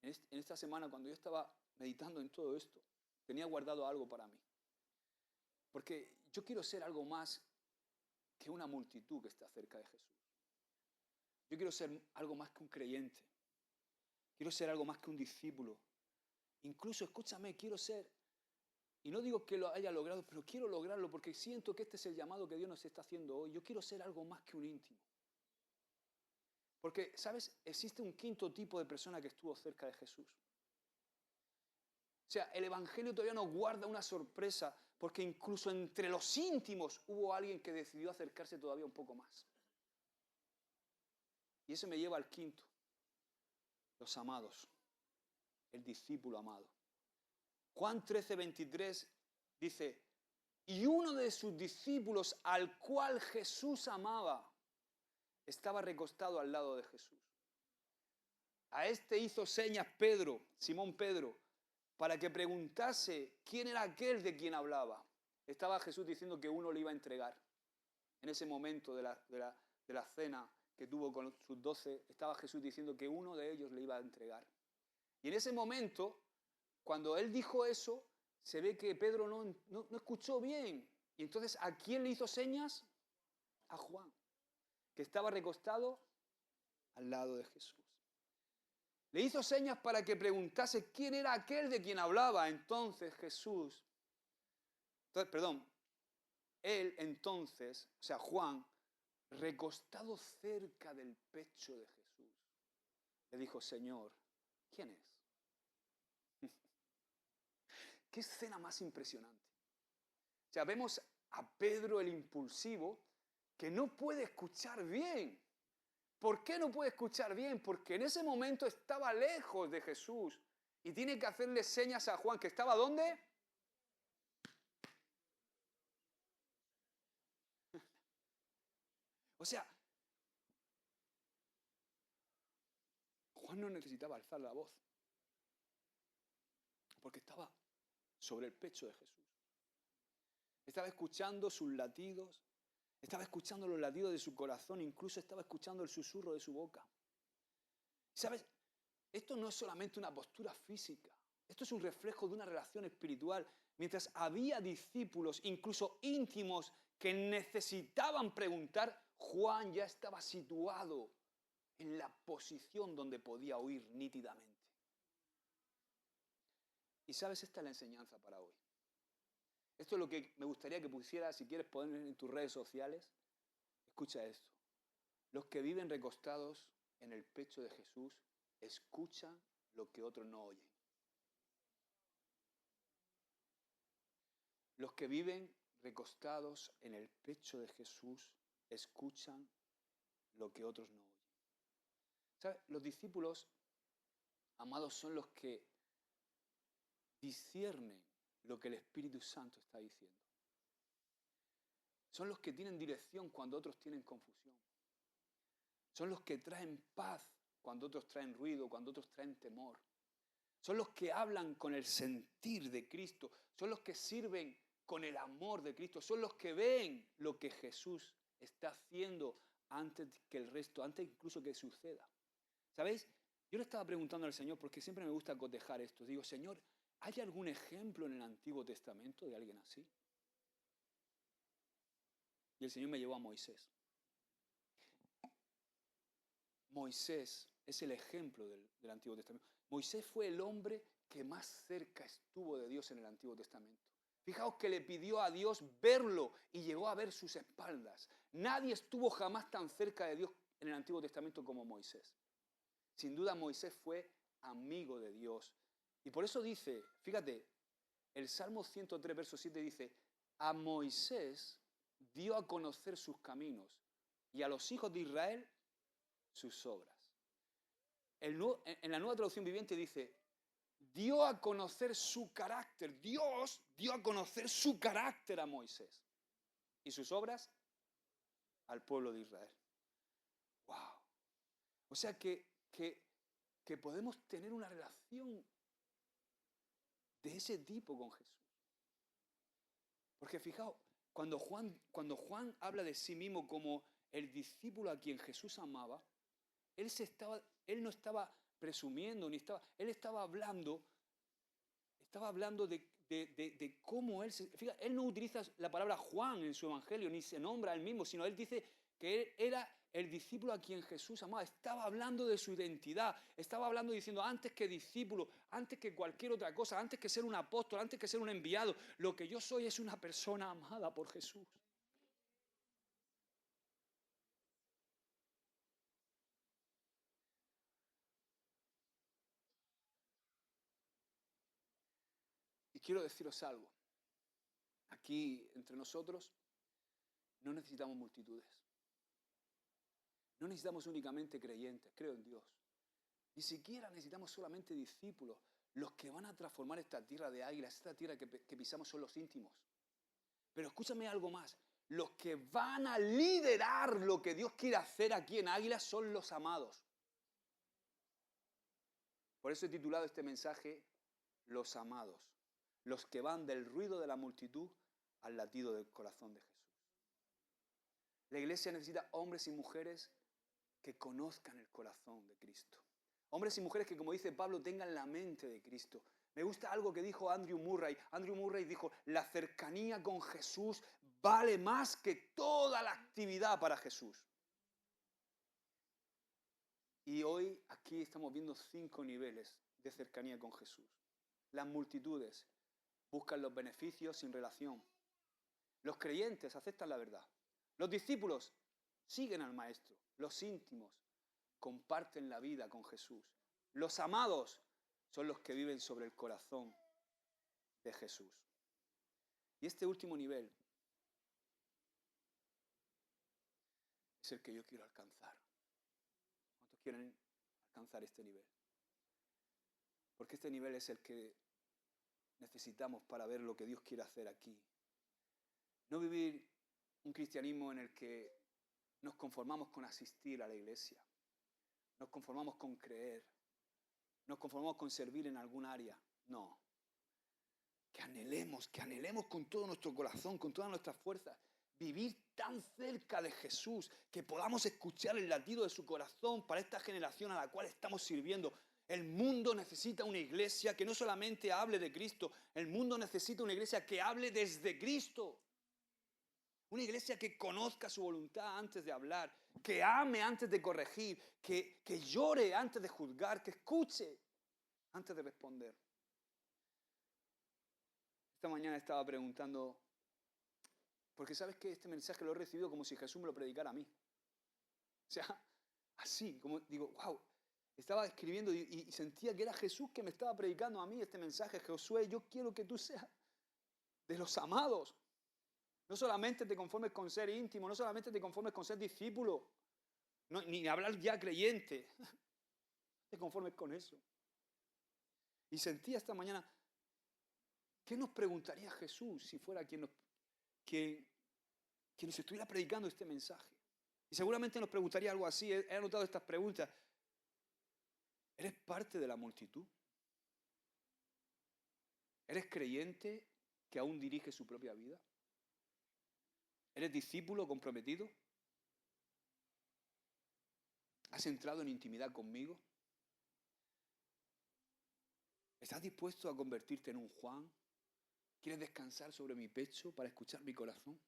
en esta semana cuando yo estaba meditando en todo esto, tenía guardado algo para mí. Porque yo quiero ser algo más que una multitud que está cerca de Jesús. Yo quiero ser algo más que un creyente. Quiero ser algo más que un discípulo. Incluso, escúchame, quiero ser, y no digo que lo haya logrado, pero quiero lograrlo porque siento que este es el llamado que Dios nos está haciendo hoy. Yo quiero ser algo más que un íntimo. Porque, ¿sabes? Existe un quinto tipo de persona que estuvo cerca de Jesús. O sea, el Evangelio todavía nos guarda una sorpresa, porque incluso entre los íntimos hubo alguien que decidió acercarse todavía un poco más. Y eso me lleva al quinto. Los amados. El discípulo amado. Juan 13:23 dice, y uno de sus discípulos al cual Jesús amaba, estaba recostado al lado de Jesús. A este hizo señas Pedro, Simón Pedro, para que preguntase quién era aquel de quien hablaba. Estaba Jesús diciendo que uno le iba a entregar. En ese momento de la cena que tuvo con sus 12, estaba Jesús diciendo que uno de ellos le iba a entregar. Y en ese momento, cuando él dijo eso, se ve que Pedro no escuchó bien. Y entonces, ¿a quién le hizo señas? A Juan, que estaba recostado al lado de Jesús. Le hizo señas para que preguntase quién era aquel de quien hablaba. Entonces él entonces, o sea, Juan, recostado cerca del pecho de Jesús, le dijo, Señor, ¿quién es? Qué escena más impresionante. O sea, vemos a Pedro el impulsivo que no puede escuchar bien. ¿Por qué no puede escuchar bien? Porque en ese momento estaba lejos de Jesús y tiene que hacerle señas a Juan, que estaba ¿dónde? O sea, Juan no necesitaba alzar la voz, porque estaba sobre el pecho de Jesús. Estaba escuchando sus latidos, estaba escuchando los latidos de su corazón, incluso estaba escuchando el susurro de su boca. ¿Sabes? Esto no es solamente una postura física, esto es un reflejo de una relación espiritual. Mientras había discípulos, incluso íntimos, que necesitaban preguntar, Juan ya estaba situado en la posición donde podía oír nítidamente. Y sabes, esta es la enseñanza para hoy. Esto es lo que me gustaría que pusieras, si quieres poner en tus redes sociales. Escucha esto. Los que viven recostados en el pecho de Jesús escuchan lo que otros no oyen. Los que viven recostados en el pecho de Jesús escuchan lo que otros no oyen. ¿Sabes? Los discípulos, amados, son los que disciernen lo que el Espíritu Santo está diciendo. Son los que tienen dirección cuando otros tienen confusión. Son los que traen paz cuando otros traen ruido, cuando otros traen temor. Son los que hablan con el sentir de Cristo. Son los que sirven con el amor de Cristo. Son los que ven lo que Jesús está haciendo antes que el resto, antes incluso que suceda. ¿Sabéis? Yo le estaba preguntando al Señor, porque siempre me gusta cotejar esto. Digo, Señor, ¿hay algún ejemplo en el Antiguo Testamento de alguien así? Y el Señor me llevó a Moisés. Moisés es el ejemplo del Antiguo Testamento. Moisés fue el hombre que más cerca estuvo de Dios en el Antiguo Testamento. Fijaos que le pidió a Dios verlo y llegó a ver sus espaldas. Nadie estuvo jamás tan cerca de Dios en el Antiguo Testamento como Moisés. Sin duda Moisés fue amigo de Dios. Y por eso dice, fíjate, el Salmo 103, verso 7 dice, a Moisés dio a conocer sus caminos y a los hijos de Israel sus obras. En la Nueva Traducción Viviente dice, dio a conocer su carácter. Dios dio a conocer su carácter a Moisés. Y sus obras al pueblo de Israel. ¡Wow! O sea que podemos tener una relación de ese tipo con Jesús. Porque fijaos, cuando Juan habla de sí mismo como el discípulo a quien Jesús amaba, él no estaba presumiendo, él estaba hablando de cómo él fíjate, él no utiliza la palabra Juan en su evangelio, ni se nombra a él mismo, sino él dice que él era el discípulo a quien Jesús amaba. Estaba hablando de su identidad, estaba hablando diciendo, antes que discípulo, antes que cualquier otra cosa, antes que ser un apóstol, antes que ser un enviado, lo que yo soy es una persona amada por Jesús. Y quiero deciros algo. Aquí, entre nosotros, no necesitamos multitudes. No necesitamos únicamente creyentes, creo en Dios. Ni siquiera necesitamos solamente discípulos. Los que van a transformar esta tierra de águilas, esta tierra que pisamos son los íntimos. Pero escúchame algo más. Los que van a liderar lo que Dios quiere hacer aquí en Águilas son los amados. Por eso he titulado este mensaje, Los amados. Los que van del ruido de la multitud al latido del corazón de Jesús. La iglesia necesita hombres y mujeres que conozcan el corazón de Cristo. Hombres y mujeres que, como dice Pablo, tengan la mente de Cristo. Me gusta algo que dijo Andrew Murray. Andrew Murray dijo, la cercanía con Jesús vale más que toda la actividad para Jesús. Y hoy aquí estamos viendo 5 niveles de cercanía con Jesús. Las multitudes buscan los beneficios sin relación. Los creyentes aceptan la verdad. Los discípulos siguen al Maestro. Los íntimos comparten la vida con Jesús. Los amados son los que viven sobre el corazón de Jesús. Y este último nivel es el que yo quiero alcanzar. ¿Cuántos quieren alcanzar este nivel? Porque este nivel es el que necesitamos para ver lo que Dios quiere hacer aquí. No vivir un cristianismo en el que nos conformamos con asistir a la iglesia. Nos conformamos con creer. Nos conformamos con servir en algún área. No. Que anhelemos con todo nuestro corazón, con todas nuestras fuerzas, vivir tan cerca de Jesús, que podamos escuchar el latido de su corazón para esta generación a la cual estamos sirviendo. El mundo necesita una iglesia que no solamente hable de Cristo, el mundo necesita una iglesia que hable desde Cristo. Una iglesia que conozca su voluntad antes de hablar, que ame antes de corregir, que llore antes de juzgar, que escuche antes de responder. Esta mañana estaba preguntando, porque sabes que este mensaje lo he recibido como si Jesús me lo predicara a mí. O sea, así, como digo, wow, estaba escribiendo y sentía que era Jesús que me estaba predicando a mí este mensaje. Josué, yo quiero que tú seas de los amados. No solamente te conformes con ser íntimo, no solamente te conformes con ser discípulo, no, ni hablar ya creyente. No te conformes con eso. Y sentía esta mañana, ¿qué nos preguntaría Jesús si fuera quien nos estuviera predicando este mensaje? Y seguramente nos preguntaría algo así. He anotado estas preguntas. ¿Eres parte de la multitud? ¿Eres creyente que aún dirige su propia vida? ¿Eres discípulo comprometido? ¿Has entrado en intimidad conmigo? ¿Estás dispuesto a convertirte en un Juan? ¿Quieres descansar sobre mi pecho para escuchar mi corazón?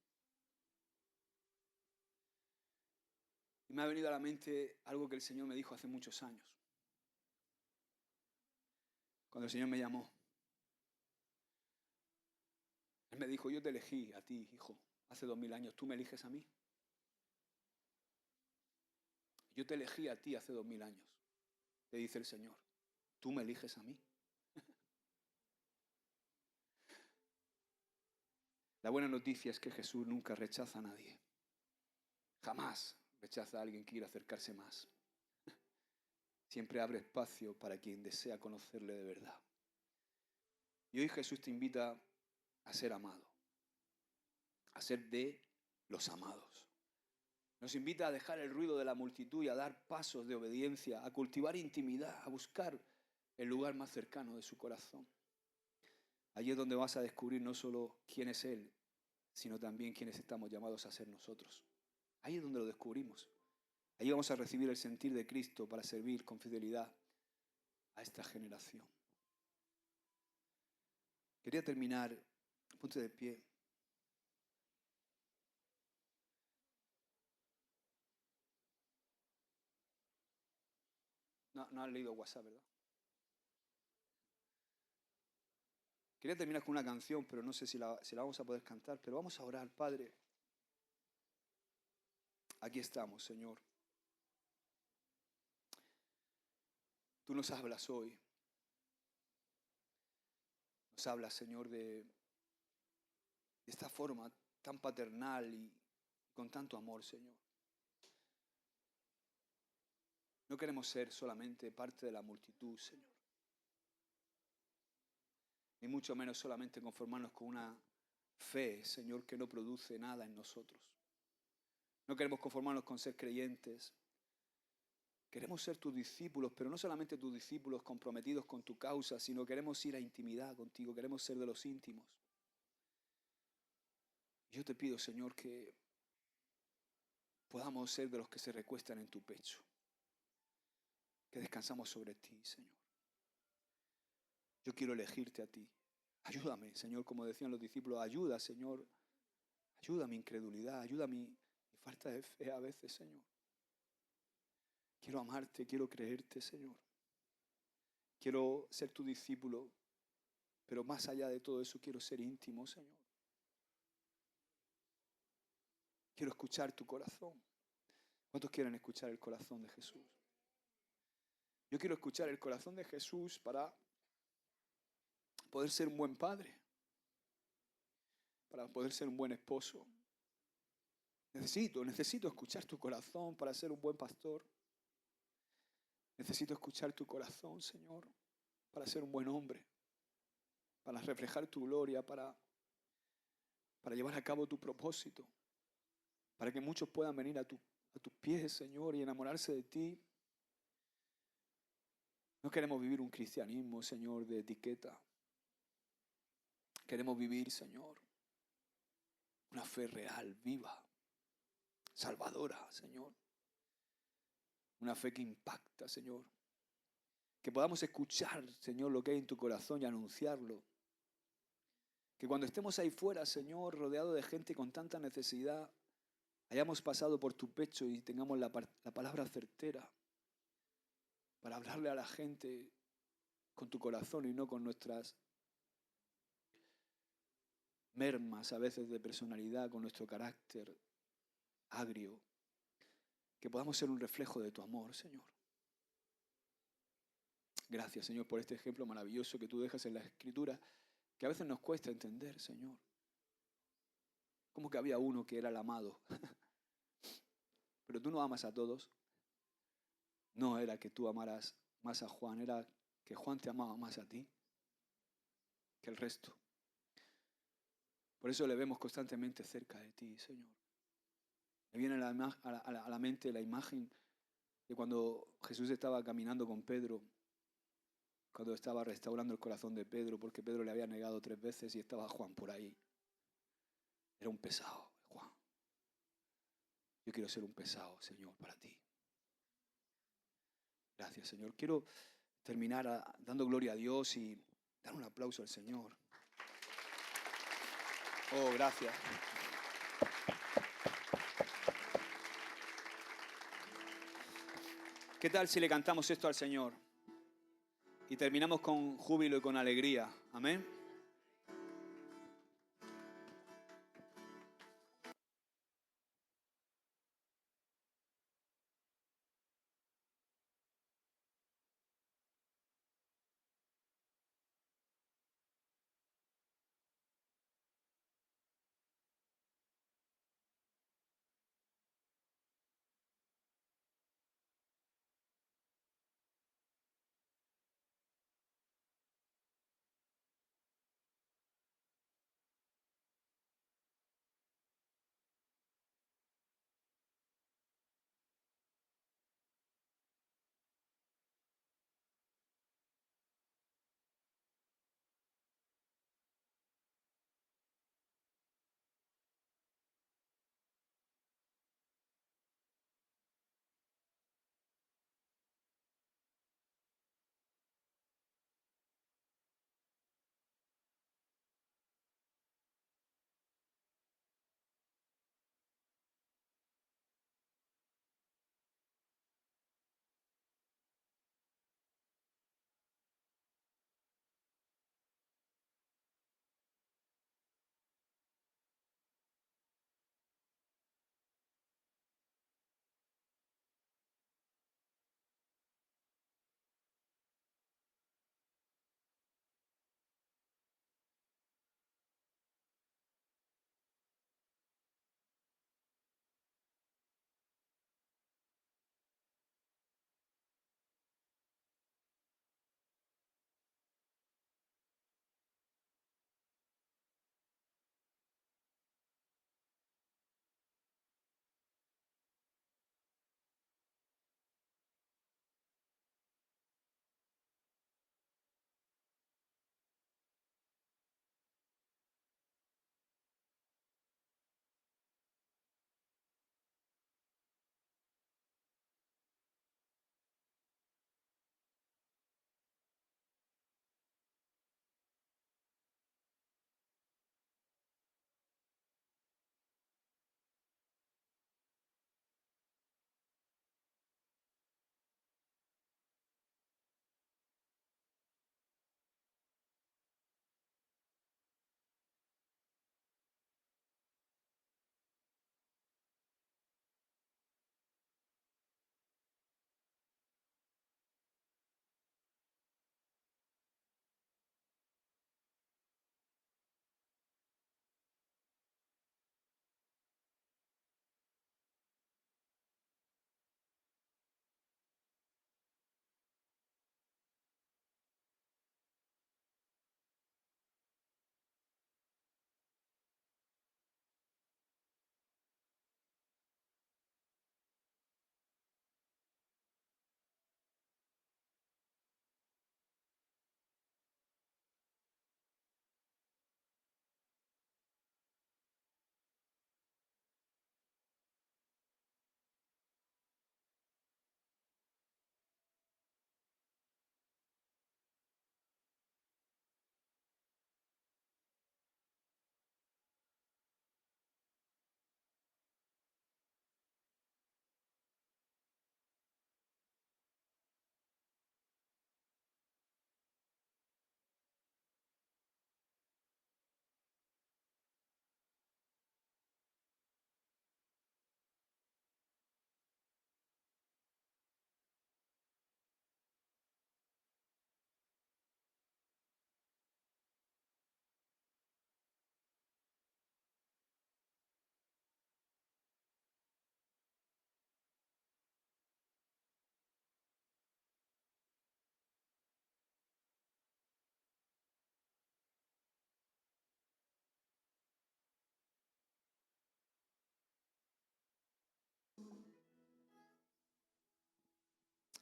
Y me ha venido a la mente algo que el Señor me dijo hace muchos años. Cuando el Señor me llamó, Él me dijo, yo te elegí a ti, hijo, hace 2000 años, ¿tú me eliges a mí? Yo te elegí a ti hace 2000 años, te dice el Señor, ¿tú me eliges a mí? La buena noticia es que Jesús nunca rechaza a nadie. Jamás rechaza a alguien que quiera acercarse más. Siempre abre espacio para quien desea conocerle de verdad. Y hoy Jesús te invita a ser amado, a ser de los amados. Nos invita a dejar el ruido de la multitud y a dar pasos de obediencia, a cultivar intimidad, a buscar el lugar más cercano de su corazón. Allí es donde vas a descubrir no solo quién es Él, sino también quiénes estamos llamados a ser nosotros. Ahí es donde lo descubrimos. Allí vamos a recibir el sentir de Cristo para servir con fidelidad a esta generación. Quería terminar, ponte de pie. No has leído WhatsApp, ¿verdad? Quería terminar con una canción, pero no sé si la vamos a poder cantar, pero vamos a orar, Padre. Aquí estamos, Señor. Tú nos hablas hoy. Nos habla, Señor, de esta forma tan paternal y con tanto amor, Señor. No queremos ser solamente parte de la multitud, Señor. Ni mucho menos solamente conformarnos con una fe, Señor, que no produce nada en nosotros. No queremos conformarnos con ser creyentes. Queremos ser tus discípulos, pero no solamente tus discípulos comprometidos con tu causa, sino queremos ir a intimidad contigo, queremos ser de los íntimos. Yo te pido, Señor, que podamos ser de los que se recuestan en tu pecho, que descansamos sobre ti, Señor. Yo quiero elegirte a ti. Ayúdame, Señor, como decían los discípulos, ayuda, Señor. Ayuda a mi incredulidad, ayuda a mi falta de fe a veces, Señor. Quiero amarte, quiero creerte, Señor. Quiero ser tu discípulo, pero más allá de todo eso quiero ser íntimo, Señor. Quiero escuchar tu corazón. ¿Cuántos quieren escuchar el corazón de Jesús? Yo quiero escuchar el corazón de Jesús para poder ser un buen padre, para poder ser un buen esposo. Necesito escuchar tu corazón para ser un buen pastor. Necesito escuchar tu corazón, Señor, para ser un buen hombre, para reflejar tu gloria, para llevar a cabo tu propósito, para que muchos puedan venir a tus pies, Señor, y enamorarse de ti. No queremos vivir un cristianismo, Señor, de etiqueta. Queremos vivir, Señor, una fe real, viva, salvadora, Señor. Una fe que impacta, Señor. Que podamos escuchar, Señor, lo que hay en tu corazón y anunciarlo. Que cuando estemos ahí fuera, Señor, rodeado de gente con tanta necesidad, hayamos pasado por tu pecho y tengamos la palabra certera para hablarle a la gente con tu corazón y no con nuestras mermas a veces de personalidad, con nuestro carácter agrio. Que podamos ser un reflejo de tu amor, Señor. Gracias, Señor, por este ejemplo maravilloso que tú dejas en la Escritura, que a veces nos cuesta entender, Señor. Como que había uno que era el amado. Pero tú no amas a todos. No era que tú amaras más a Juan, era que Juan te amaba más a ti que el resto. Por eso le vemos constantemente cerca de ti, Señor. Me viene a la mente la imagen de cuando Jesús estaba caminando con Pedro, cuando estaba restaurando el corazón de Pedro, porque Pedro le había negado 3 veces y estaba Juan por ahí. Era un pesado, Juan. Yo quiero ser un pesado, Señor, para ti. Gracias, Señor. Quiero terminar dando gloria a Dios y dar un aplauso al Señor. Oh, gracias. ¿Qué tal si le cantamos esto al Señor? Y terminamos con júbilo y con alegría. Amén.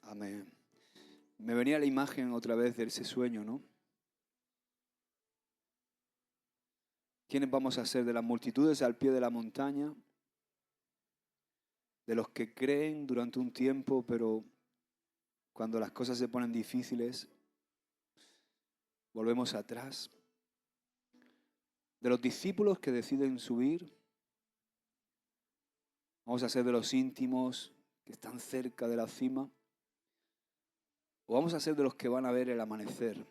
Amén. Me venía la imagen otra vez de ese sueño, ¿no? ¿Quiénes vamos a ser? De las multitudes al pie de la montaña, de los que creen durante un tiempo, pero cuando las cosas se ponen difíciles, volvemos atrás. De los discípulos que deciden subir, vamos a ser de los íntimos que están cerca de la cima, o vamos a ser de los que van a ver el amanecer,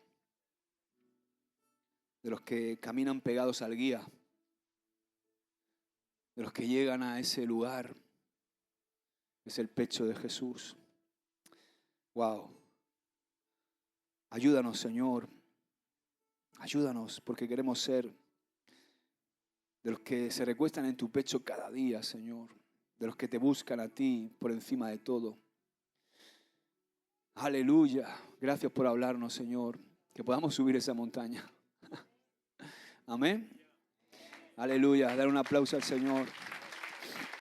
de los que caminan pegados al guía, de los que llegan a ese lugar, que es el pecho de Jesús. Wow. Ayúdanos, Señor. Ayúdanos, porque queremos ser de los que se recuestan en tu pecho cada día, Señor. De los que te buscan a ti por encima de todo. Aleluya. Gracias por hablarnos, Señor. Que podamos subir esa montaña. Amén. Aleluya. Dar un aplauso al Señor.